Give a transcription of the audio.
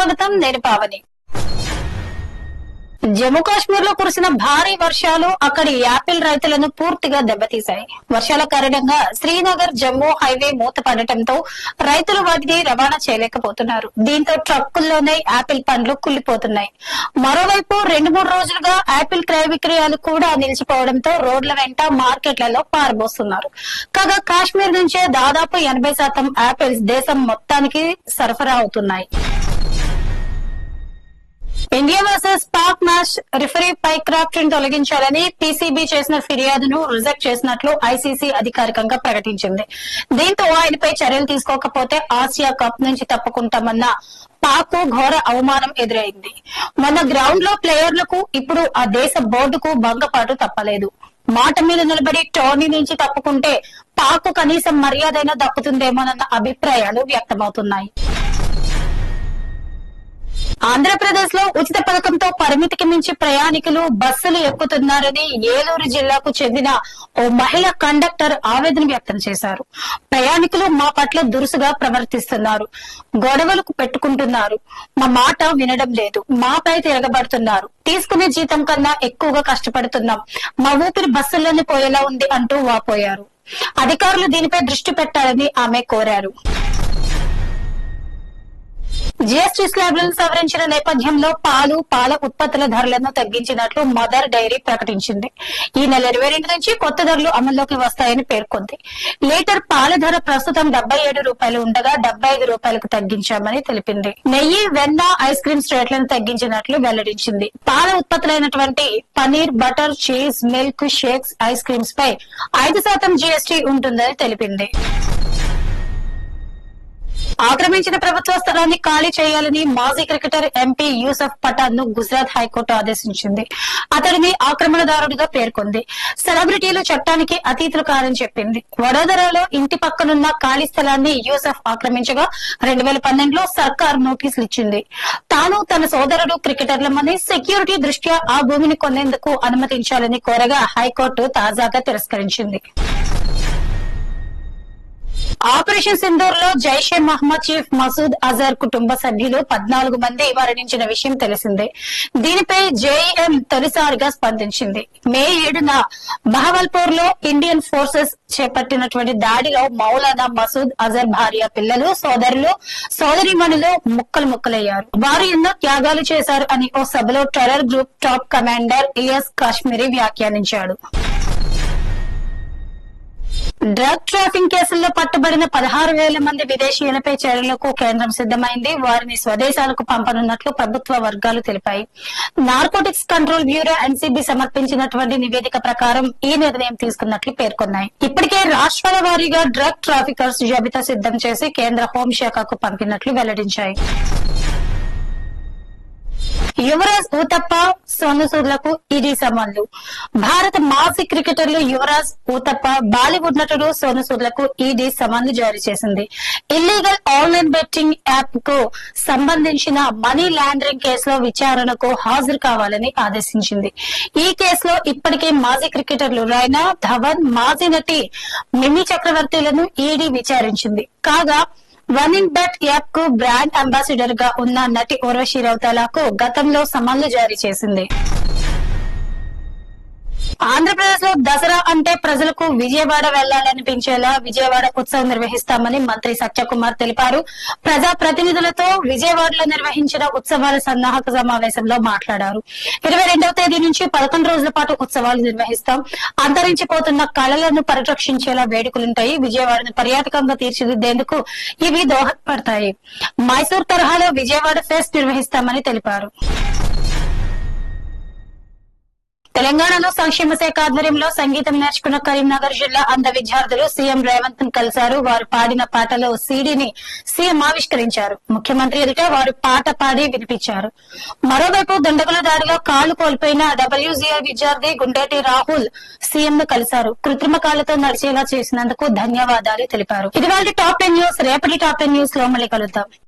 స్వాగతం. నేను పావని. జమ్మూ కాశ్మీర్ లో కురిసిన భారీ వర్షాలు అక్కడి యాపిల్ రైతులను పూర్తిగా దెబ్బతీశాయి. వర్షాల కారణంగా శ్రీనగర్ జమ్మూ హైవే మూతపడటంతో రైతులు వాటిని రవాణా చేయలేకపోతున్నారు. దీంతో ట్రక్కుల్లోనే యాపిల్ పండ్లు కుళ్లిపోతున్నాయి. మరోవైపు 2-3 రోజులుగా యాపిల్ క్రయ విక్రయాలు కూడా నిలిచిపోవడంతో రోడ్ల వెంట మార్కెట్లలో పారబోస్తున్నారు. కాగా కాశ్మీర్ నుంచే దాదాపు 80% యాపిల్స్ దేశం మొత్తానికి సరఫరా అవుతున్నాయి. India versus Pak match referee Pycroft ని తొలగించాలని పీసీబీ చేసిన ఫిర్యాదును రిజెక్ట్ చేసినట్లు ఐసీసీ అధికారికంగా ప్రకటించింది. దీంతో ఆయనపై చర్యలు తీసుకోకపోతే ఆసియా కప్ నుంచి తప్పుకుంటామన్న పాక్ ఘోర అవమానం ఎదురైంది. మన గ్రౌండ్ లో ప్లేయర్లకు ఇప్పుడు ఆ దేశ బోర్డుకు భంగపాటు తప్పలేదు. మాట మీద నిలబడి టోర్నీ నుంచి తప్పుకుంటే పాక్ కనీసం మర్యాదైనా దక్కుతుందేమోనన్న అభిప్రాయాలు వ్యక్తమవుతున్నాయి. ఆంధ్రప్రదేశ్ లో ఉచిత పథకంతో పరిమితికి మించి ప్రయాణికులు బస్సులు ఎక్కుతున్నారని ఏలూరు జిల్లాకు చెందిన ఓ మహిళ కండక్టర్ ఆవేదన వ్యక్తం చేశారు. ప్రయాణికులు మా పట్ల దురుసుగా ప్రవర్తిస్తున్నారు, గొడవలకు పెట్టుకుంటున్నారు, మా మాట వినడం లేదు, మాపై తిరగబడుతున్నారు, తీసుకునే జీతం కన్నా ఎక్కువగా కష్టపడుతున్నాం, మా ఊపిరి బస్సుల్లోనే పోయేలా ఉంది అంటూ వాపోయారు. అధికారులు దీనిపై దృష్టి పెట్టాలని ఆమె కోరారు. జీఎస్టీ స్లాబ్లను సవరించిన నేపథ్యంలో పాల ఉత్పత్తుల ధరలను తగ్గించినట్లు మదర్ డైరీ ప్రకటించింది. ఈ నెల 22 నుంచి కొత్త ధరలు అమల్లోకి వస్తాయని పేర్కొంది. లీటర్ పాల ధర ప్రస్తుతం 77 రూపాయలు ఉండగా 75 రూపాయలకు తగ్గించామని తెలిపింది. నెయ్యి, వెన్న, ఐస్ క్రీమ్స్ రేట్లను తగ్గించినట్లు వెల్లడించింది. పాల ఉత్పత్తులైనటువంటి paneer, butter, cheese, milk, shakes, ice creams పై 5% జీఎస్టీ ఉంటుందని తెలిపింది. ఆక్రమించిన ప్రభుత్వ స్థలాన్ని ఖాళీ చేయాలని మాజీ క్రికెటర్ ఎంపీ యూసఫ్ పఠాన్ ను గుజరాత్ హైకోర్టు ఆదేశించింది. అతడిని ఆక్రమణదారుడిగా పేర్కొంది. సెలబ్రిటీలు చట్టానికి అతీతులు కారని చెప్పింది. వడోదరాలో ఇంటి పక్కనున్న ఖాళీ స్థలాన్ని యూసఫ్ ఆక్రమించగా 2012లో సర్కార్ నోటీసులు ఇచ్చింది. తాను తన సోదరుడు క్రికెటర్లమని సెక్యూరిటీ దృష్ట్యా ఆ భూమిని కొనేందుకు అనుమతించాలని కోరగా హైకోర్టు తాజాగా తిరస్కరించింది. ఆపరేషన్ సింధూర్ లో జైషే మహ్మద్ చీఫ్ మసూద్ అజర్ కుటుంబ సభ్యులు 14 మంది మరణించిన విషయం తెలిసిందే. దీనిపై జేఎం తొలిసారిగా స్పందించింది. మే 7న బహవల్పూర్ లో ఇండియన్ ఫోర్సెస్ చేపట్టినటువంటి దాడిలో మౌలానా మసూద్ అజర్ భార్య, పిల్లలు, సోదరులు, సోదరీమణులు ముక్కలయ్యారు. వారు ఎన్నో త్యాగాలు చేశారు అని ఓ సభలో terror group top commander Ilyas Kashmiri వ్యాఖ్యానించాడు. డ్రగ్ ట్రాఫింగ్ కేసుల్లో పట్టుబడిన 16,000 మంది విదేశీయులపై చర్యలకు కేంద్రం సిద్దమైంది. వారిని స్వదేశాలకు పంపనున్నట్లు ప్రభుత్వ వర్గాలు తెలిపాయి. నార్కోటిక్స్ కంట్రోల్ బ్యూరో ఎన్సీబీ సమర్పించినటువంటి నివేదిక ప్రకారం ఈ నిర్ణయం తీసుకున్నట్లు పేర్కొన్నాయి. ఇప్పటికే రాష్ట్రాల వారీగా డ్రగ్ ట్రాఫికర్స్ జాబితా సిద్దం చేసి కేంద్ర హోంశాఖకు పంపినట్లు వెల్లడించాయి. యువరాజ్ ఊతప్ప, సోను సూద్లకు ఈడీ సమన్లు. భారత మాజీ క్రికెటర్లు యువరాజ్ ఊతప్ప, బాలీవుడ్ నటుడు సోను సూద్లకు ఈడీ సమన్లు జారీ చేసింది. ఇల్లీగల్ ఆన్లైన్ బెట్టింగ్ యాప్ కు సంబంధించిన మనీ లాండరింగ్ కేసులో విచారణకు హాజరు కావాలని ఆదేశించింది. ఈ కేసులో ఇప్పటికే మాజీ క్రికెటర్లు రైనా, ధవన్, మాజీ నటి మిమీ చక్రవర్తిలను ఈడీ విచారించింది. కాగా వన్నింగ్ బెట్ యాప్ కు బ్రాండ్ అంబాసిడర్ గా ఉన్న నటి ఉర్వశి రౌతాలకు గతంలో సమన్లు జారీ చేసింది. ఆంధ్రప్రదేశ్ లో దసరా అంటే ప్రజలకు విజయవాడ వెళ్లాలనిపించేలా విజయవాడ ఉత్సవం నిర్వహిస్తామని మంత్రి సత్యకుమార్ తెలిపారు. ప్రజా ప్రతినిధులతో విజయవాడలో నిర్వహించిన ఉత్సవాల సన్నాహక సమావేశంలో మాట్లాడారు. 22వ తేదీ నుంచి 11 రోజుల పాటు ఉత్సవాలు నిర్వహిస్తాం. అంతరించిపోతున్న కళలను పరిరక్షించేలా వేడుకలుంటాయి. విజయవాడను పర్యాటకంగా తీర్చిదిద్దేందుకు ఇవి దోహదపడతాయి. మైసూర్ తరహాలో విజయవాడ ఫెస్ట్ నిర్వహిస్తామని తెలిపారు. తెలంగాణలో సంక్షేమ శాఖ ఆధ్వర్యంలో సంగీతం నేర్చుకున్న కరీంనగర్ జిల్లా అంధ విద్యార్థులు సీఎం రేవంత్ ను కలిశారు. వారు పాడిన పాటలో సీడీని సీఎం ఆవిష్కరించారు. ముఖ్యమంత్రి ఎదుట వారు పాట పాడి వినిపించారు. మరోవైపు దుండగుల దాడిలో కాలు కోల్పోయిన డబ్ల్యూజీఆర్ విద్యార్థి గుండేటి రాహుల్ సీఎం ను కలిశారు. కృత్రిమ కాళ్లతో నడిచేలా చేసినందుకు ధన్యవాదాలు తెలిపారు. ఇది వాళ్ళ టాప్ 10 న్యూస్. రేపటి టాప్ 10 న్యూస్ లో మళ్ళీ కలుద్దాం.